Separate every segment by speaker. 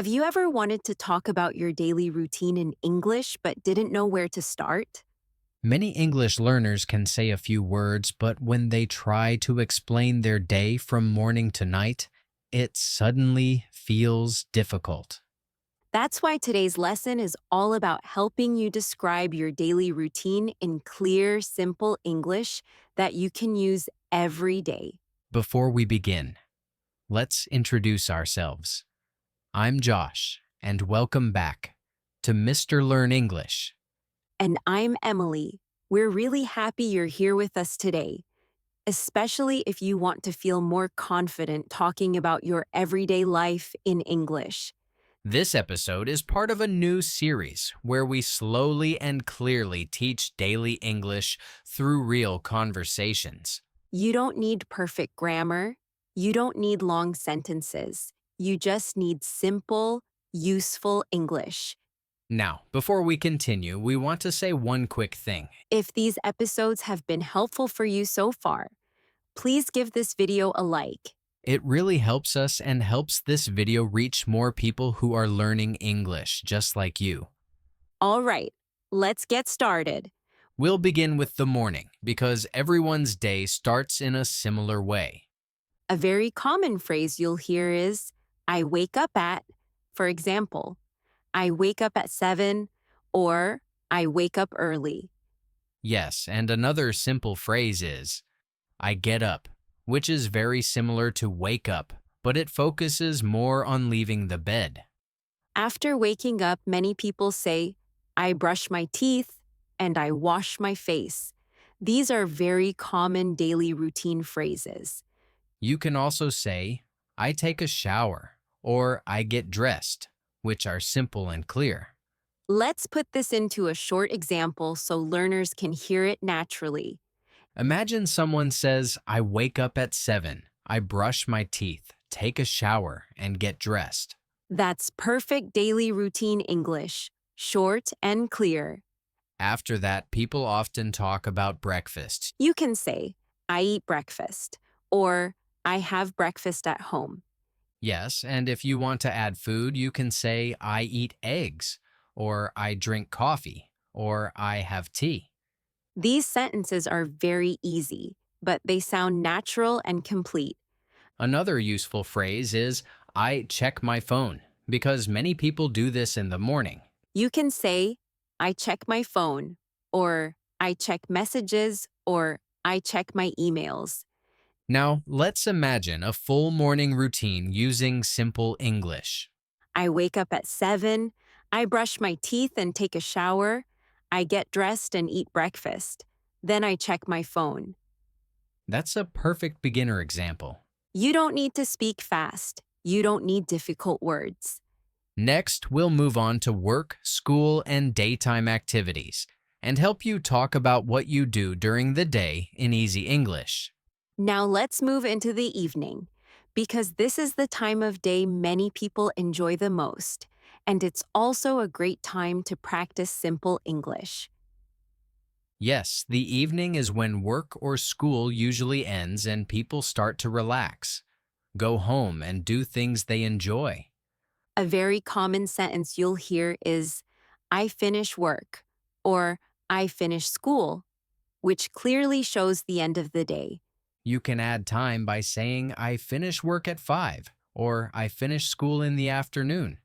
Speaker 1: Have you ever wanted to talk about your daily routine in English but didn't know where to start?
Speaker 2: Many English learners can say a few words, but when they try to explain their day from morning to night, it suddenly feels difficult.
Speaker 1: That's why today's lesson is all about helping you describe your daily routine in clear, simple English that you can use every day.
Speaker 2: Before we begin, let's introduce ourselves. I'm Josh, and welcome back to Mr. Learn English.
Speaker 1: And I'm Emily. We're really happy you're here with us today, especially if you want to feel more confident talking about your everyday life in English.
Speaker 2: This episode is part of a new series where we slowly and clearly teach daily English through real conversations.
Speaker 1: You don't need perfect grammar. You don't need long sentences. You just need simple, useful English.
Speaker 2: Now, before we continue, we want to say one quick thing.
Speaker 1: If these episodes have been helpful for you so far, please give this video a like.
Speaker 2: It really helps us and helps this video reach more people who are learning English, just like you.
Speaker 1: All right, let's get started.
Speaker 2: We'll begin with the morning because everyone's day starts in a similar way.
Speaker 1: A very common phrase you'll hear is, I wake up at, for example, I wake up at 7 or I wake up early.
Speaker 2: Yes, and another simple phrase is, I get up, which is very similar to wake up, but it focuses more on leaving the bed.
Speaker 1: After waking up, many people say, I brush my teeth and I wash my face. These are very common daily routine phrases.
Speaker 2: You can also say, I take a shower, or I get dressed, which are simple and clear.
Speaker 1: Let's put this into a short example so learners can hear it naturally.
Speaker 2: Imagine someone says, I wake up at 7, I brush my teeth, take a shower, and get dressed.
Speaker 1: That's perfect daily routine English, short and clear.
Speaker 2: After that, people often talk about breakfast.
Speaker 1: You can say, I eat breakfast, or I have breakfast at home.
Speaker 2: Yes, and if you want to add food, you can say, I eat eggs, or I drink coffee, or I have tea.
Speaker 1: These sentences are very easy, but they sound natural and complete.
Speaker 2: Another useful phrase is, I check my phone, because many people do this in the morning.
Speaker 1: You can say, I check my phone, or I check messages, or I check my emails.
Speaker 2: Now, let's imagine a full morning routine using simple English.
Speaker 1: I wake up at 7, I brush my teeth and take a shower, I get dressed and eat breakfast. Then I check my phone.
Speaker 2: That's a perfect beginner example.
Speaker 1: You don't need to speak fast. You don't need difficult words.
Speaker 2: Next, we'll move on to work, school, and daytime activities, and help you talk about what you do during the day in easy English.
Speaker 1: Now let's move into the evening, because this is the time of day many people enjoy the most, and it's also a great time to practice simple English.
Speaker 2: Yes, the evening is when work or school usually ends and people start to relax, go home, and do things they enjoy.
Speaker 1: A very common sentence you'll hear is, I finish work, or I finish school, which clearly shows the end of the day.
Speaker 2: You can add time by saying, I finish work at 5, or I finish school in the afternoon.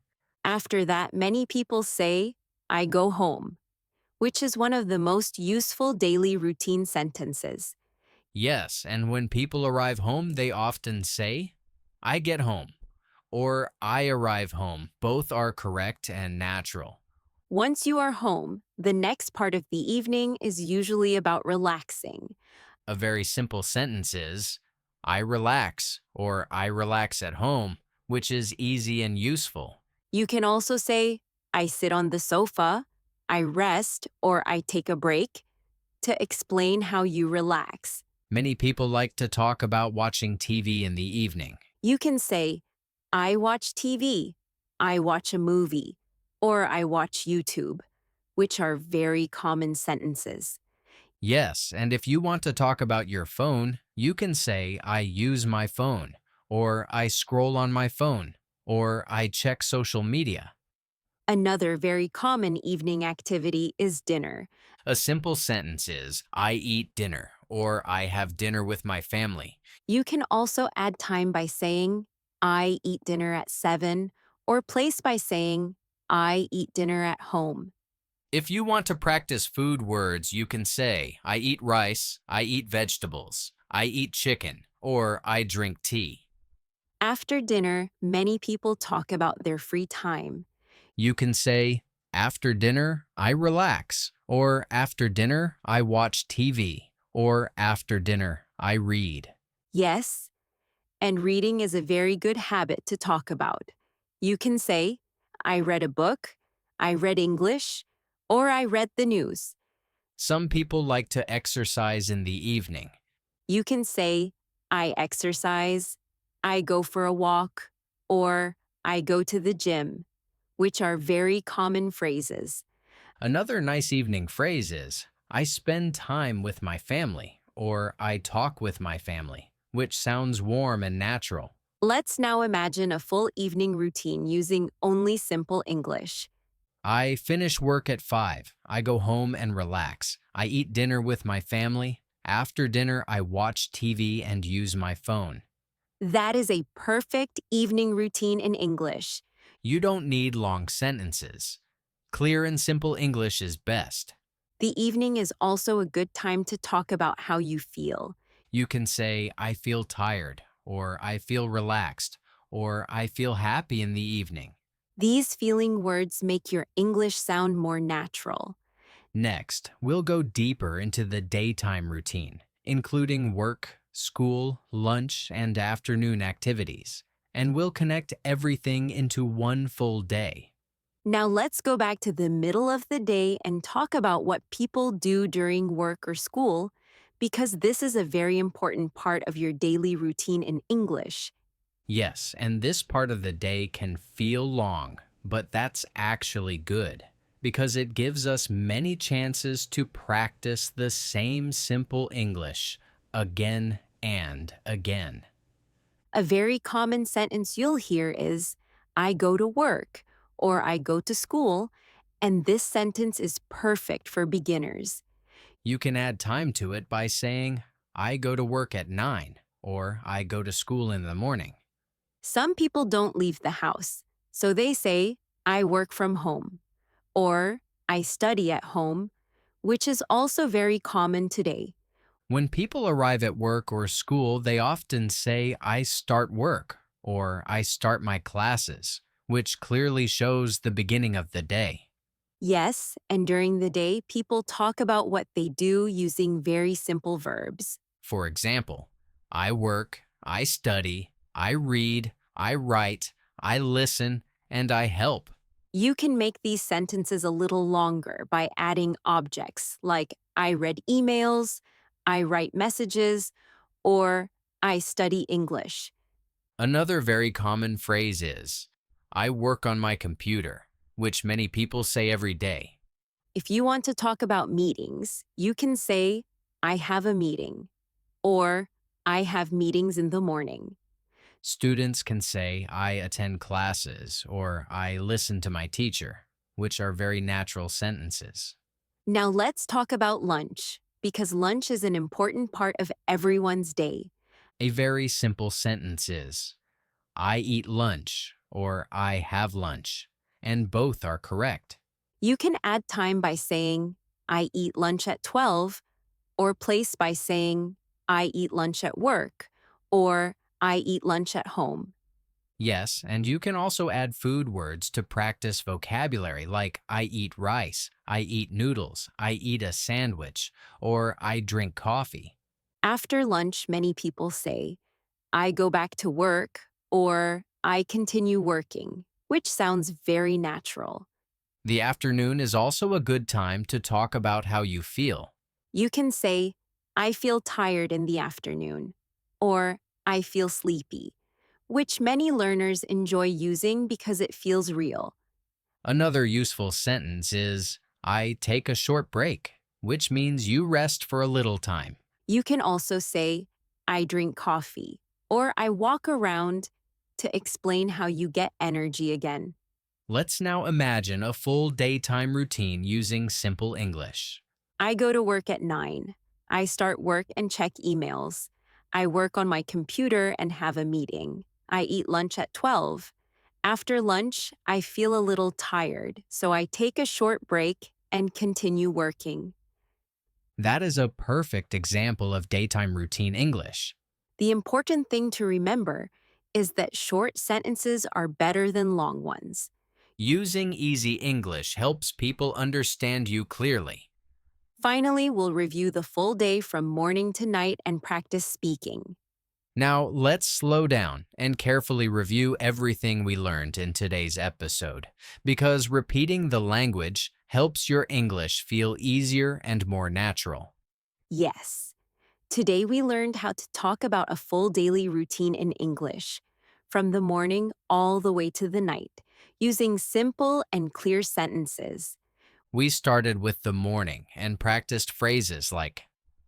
Speaker 1: After that, many people say, I go home, which is one of the most useful daily routine sentences.
Speaker 2: Yes, and when people arrive home, they often say, I get home, or I arrive home. Both are correct and natural.
Speaker 1: Once you are home, the next part of the evening is usually about relaxing.
Speaker 2: A very simple sentence is, I relax, or I relax at home, which is easy and useful.
Speaker 1: You can also say, I sit on the sofa, I rest, or I take a break to explain how you relax.
Speaker 2: Many people like to talk about watching TV in the evening.
Speaker 1: You can say, I watch TV, I watch a movie, or I watch YouTube, which are very common sentences.
Speaker 2: Yes, and if you want to talk about your phone, you can say, I use my phone, or I scroll on my phone, or I check social media.
Speaker 1: Another very common evening activity is dinner.
Speaker 2: A simple sentence is, I eat dinner, or I have dinner with my family.
Speaker 1: You can also add time by saying, I eat dinner at 7, or place by saying, I eat dinner at home.
Speaker 2: If you want to practice food words, you can say, I eat rice, I eat vegetables, I eat chicken, or I drink tea.
Speaker 1: After dinner, many people talk about their free time.
Speaker 2: You can say, after dinner, I relax, or after dinner, I watch TV, or after dinner, I read.
Speaker 1: Yes, and reading is a very good habit to talk about. You can say, I read a book, I read English, or I read the news.
Speaker 2: Some people like to exercise in the evening.
Speaker 1: You can say, I exercise, I go for a walk, or I go to the gym, which are very common phrases.
Speaker 2: Another nice evening phrase is, I spend time with my family, or I talk with my family, which sounds warm and natural.
Speaker 1: Let's now imagine a full evening routine using only simple English.
Speaker 2: I finish work at 5. I go home and relax. I eat dinner with my family. After dinner, I watch TV and use my phone.
Speaker 1: That is a perfect evening routine in English.
Speaker 2: You don't need long sentences. Clear and simple English is best.
Speaker 1: The evening is also a good time to talk about how you feel.
Speaker 2: You can say, I feel tired, or I feel relaxed, or I feel happy in the evening.
Speaker 1: These feeling words make your English sound more natural.
Speaker 2: Next, we'll go deeper into the daytime routine, including work, school, lunch, and afternoon activities, and we'll connect everything into one full day.
Speaker 1: Now let's go back to the middle of the day and talk about what people do during work or school, because this is a very important part of your daily routine in English.
Speaker 2: Yes, and this part of the day can feel long, but that's actually good because it gives us many chances to practice the same simple English again and again.
Speaker 1: A very common sentence you'll hear is, I go to work, or I go to school, and this sentence is perfect for beginners.
Speaker 2: You can add time to it by saying, I go to work at 9, or I go to school in the morning.
Speaker 1: Some people don't leave the house, so they say, I work from home, or I study at home, which is also very common today.
Speaker 2: When people arrive at work or school, they often say, I start work, or I start my classes, which clearly shows the beginning of the day.
Speaker 1: Yes, and during the day, people talk about what they do using very simple verbs.
Speaker 2: For example, I work, I study, I read, I write, I listen, and I help.
Speaker 1: You can make these sentences a little longer by adding objects like I read emails, I write messages, or I study English.
Speaker 2: Another very common phrase is, I work on my computer, which many people say every day.
Speaker 1: If you want to talk about meetings, you can say, I have a meeting, or I have meetings in the morning.
Speaker 2: Students can say, I attend classes, or I listen to my teacher, which are very natural sentences.
Speaker 1: Now let's talk about lunch, because lunch is an important part of everyone's day.
Speaker 2: A very simple sentence is, I eat lunch, or I have lunch, and both are correct.
Speaker 1: You can add time by saying, I eat lunch at 12, or place by saying, I eat lunch at work, or I eat lunch at home.
Speaker 2: Yes, and you can also add food words to practice vocabulary like I eat rice, I eat noodles, I eat a sandwich, or I drink coffee.
Speaker 1: After lunch, many people say, I go back to work, or I continue working, which sounds very natural.
Speaker 2: The afternoon is also a good time to talk about how you feel.
Speaker 1: You can say, I feel tired in the afternoon, or I feel sleepy, which many learners enjoy using because it feels real.
Speaker 2: Another useful sentence is, I take a short break, which means you rest for a little time.
Speaker 1: You can also say, I drink coffee, or I walk around, to explain how you get energy again.
Speaker 2: Let's now imagine a full daytime routine using simple English.
Speaker 1: I go to work at 9. I start work and check emails. I work on my computer and have a meeting. I eat lunch at 12. After lunch, I feel a little tired, so I take a short break and continue working.
Speaker 2: That is a perfect example of daytime routine English.
Speaker 1: The important thing to remember is that short sentences are better than long ones.
Speaker 2: Using easy English helps people understand you clearly.
Speaker 1: Finally, we'll review the full day from morning to night and practice speaking.
Speaker 2: Now, let's slow down and carefully review everything we learned in today's episode, because repeating the language helps your English feel easier and more natural.
Speaker 1: Yes. Today we learned how to talk about a full daily routine in English, from the morning all the way to the night, using simple and clear sentences.
Speaker 2: We started with the morning and practiced phrases like,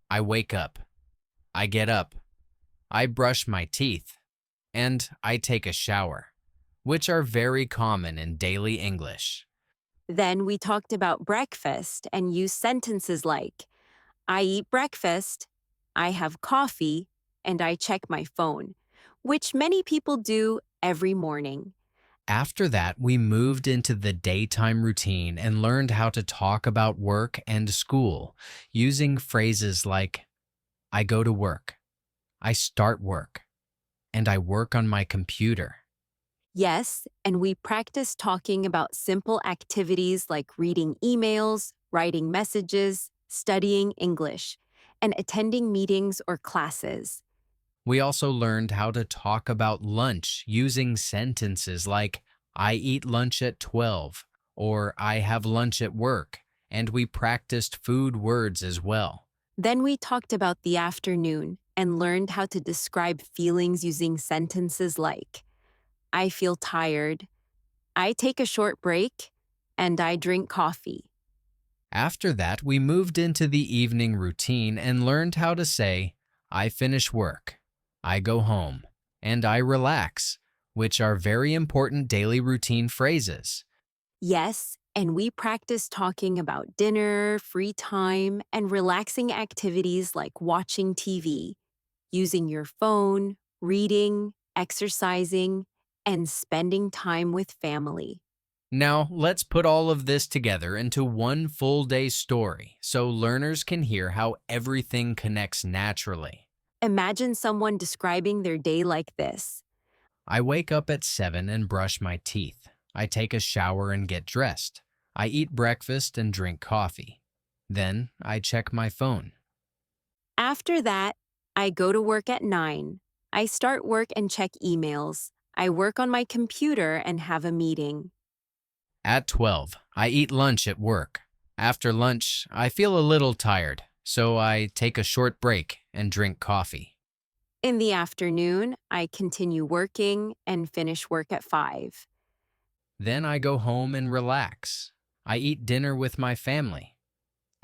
Speaker 2: I wake up, I get up, I brush my teeth, and I take a shower, which are very common in daily English.
Speaker 1: Then we talked about breakfast and used sentences like, I eat breakfast, I have coffee, and I check my phone, which many people do every morning.
Speaker 2: After that, we moved into the daytime routine and learned how to talk about work and school using phrases like, I go to work, I start work, and I work on my computer.
Speaker 1: Yes, and we practice talking about simple activities like reading emails, writing messages, studying English, and attending meetings or classes.
Speaker 2: We also learned how to talk about lunch using sentences like, I eat lunch at 12, or I have lunch at work, and we practiced food words as well.
Speaker 1: Then we talked about the afternoon and learned how to describe feelings using sentences like, I feel tired, I take a short break, and I drink coffee.
Speaker 2: After that, we moved into the evening routine and learned how to say, I finish work, I go home, and I relax, which are very important daily routine phrases.
Speaker 1: Yes, and we practice talking about dinner, free time, and relaxing activities like watching TV, using your phone, reading, exercising, and spending time with family.
Speaker 2: Now, let's put all of this together into one full day story so learners can hear how everything connects naturally.
Speaker 1: Imagine someone describing their day like this.
Speaker 2: I wake up at 7 and brush my teeth. I take a shower and get dressed. I eat breakfast and drink coffee. Then I check my phone.
Speaker 1: After that, I go to work at 9. I start work and check emails. I work on my computer and have a meeting.
Speaker 2: At 12, I eat lunch at work. After lunch, I feel a little tired, so I take a short break and drink coffee.
Speaker 1: In the afternoon, I continue working and finish work at 5.
Speaker 2: Then I go home and relax. I eat dinner with my family.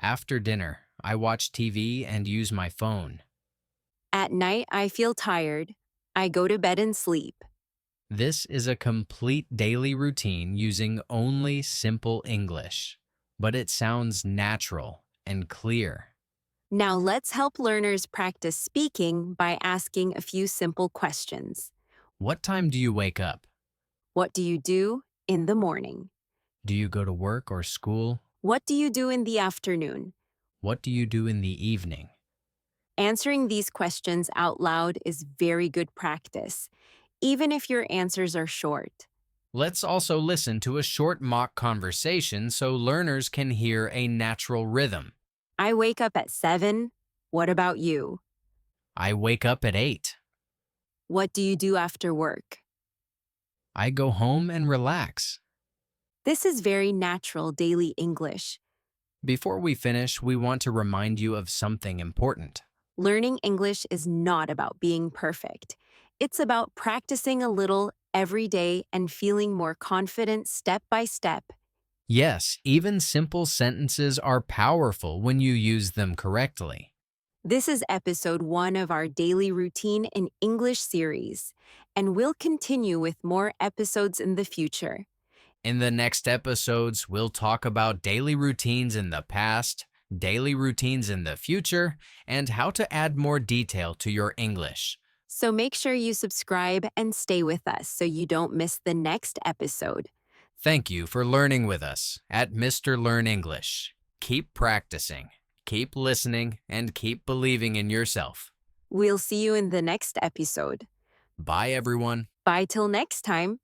Speaker 2: After dinner, I watch TV and use my phone.
Speaker 1: At night, I feel tired. I go to bed and sleep.
Speaker 2: This is a complete daily routine using only simple English, but it sounds natural and clear.
Speaker 1: Now let's help learners practice speaking by asking a few simple questions.
Speaker 2: What time do you wake up?
Speaker 1: What do you do in the morning?
Speaker 2: Do you go to work or school?
Speaker 1: What do you do in the afternoon?
Speaker 2: What do you do in the evening?
Speaker 1: Answering these questions out loud is very good practice, even if your answers are short.
Speaker 2: Let's also listen to a short mock conversation so learners can hear a natural rhythm.
Speaker 1: I wake up at 7. What about you?
Speaker 2: I wake up at 8.
Speaker 1: What do you do after work?
Speaker 2: I go home and relax.
Speaker 1: This is very natural daily English.
Speaker 2: Before we finish, we want to remind you of something important.
Speaker 1: Learning English is not about being perfect. It's about practicing a little every day and feeling more confident step by step.
Speaker 2: Yes, even simple sentences are powerful when you use them correctly.
Speaker 1: This is episode 1 of our Daily Routine in English series, and we'll continue with more episodes in the future.
Speaker 2: In the next episodes, we'll talk about daily routines in the past, daily routines in the future, and how to add more detail to your English.
Speaker 1: So make sure you subscribe and stay with us so you don't miss the next episode.
Speaker 2: Thank you for learning with us at Mr. Learn English. Keep practicing, keep listening, and keep believing in yourself.
Speaker 1: We'll see you in the next episode.
Speaker 2: Bye, everyone.
Speaker 1: Bye till next time.